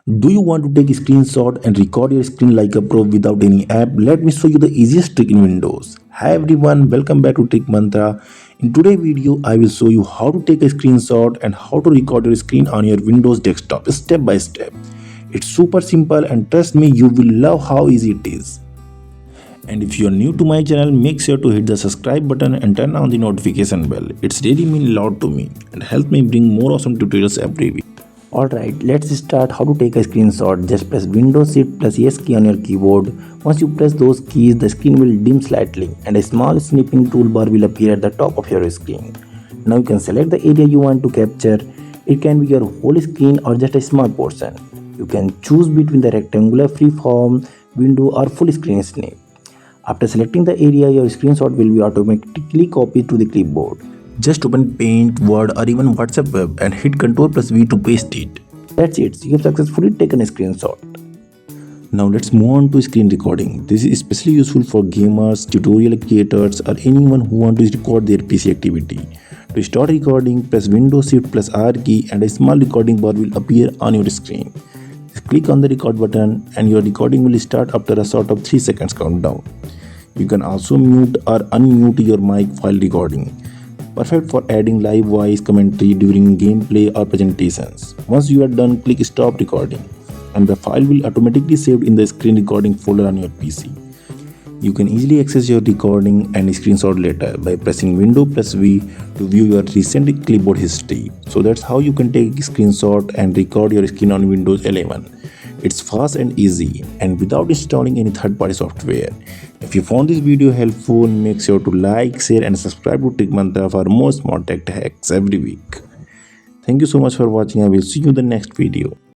Do you want to take a screenshot and record your screen like a pro without any app? Let me show you the easiest trick in Windows. Hi everyone, welcome back to TrikMantra. In today's video, I will show you how to take a screenshot and how to record your screen on your Windows desktop step by step. It's super simple and trust me, you will love how easy it is. And if you are new to my channel, make sure to hit the subscribe button and turn on the notification bell. It's really mean a lot to me and help me bring more awesome tutorials every week. Alright, let's start how to take a screenshot. Just press Windows Shift plus S key on your keyboard. Once you press those keys, the screen will dim slightly and a small snipping toolbar will appear at the top of your screen. Now you can select the area you want to capture. It can be your whole screen or just a small portion. You can choose between the rectangular freeform, window or full screen snap. After selecting the area, your screenshot will be automatically copied to the clipboard. Just open Paint, Word or even WhatsApp Web and hit Ctrl plus V to paste it. That's it, you have successfully taken a screenshot. Now let's move on to screen recording. This is especially useful for gamers, tutorial creators or anyone who wants to record their PC activity. To start recording, press Windows Shift plus R key and a small recording bar will appear on your screen. Click on the record button and your recording will start after a sort of 3 seconds countdown. You can also mute or unmute your mic while recording. Perfect for adding live voice commentary during gameplay or presentations. Once you are done, click stop recording and the file will automatically saved in the screen recording folder on your PC. You can easily access your recording and screenshot later by pressing Windows plus V to view your recent clipboard history. So that's how you can take a screenshot and record your screen on Windows 11. It's fast and easy and without installing any third-party software. If you found this video helpful, make sure to like, share and subscribe to TrikMantra for more smart tech hacks every week. Thank you so much for watching. I will see you in the next video.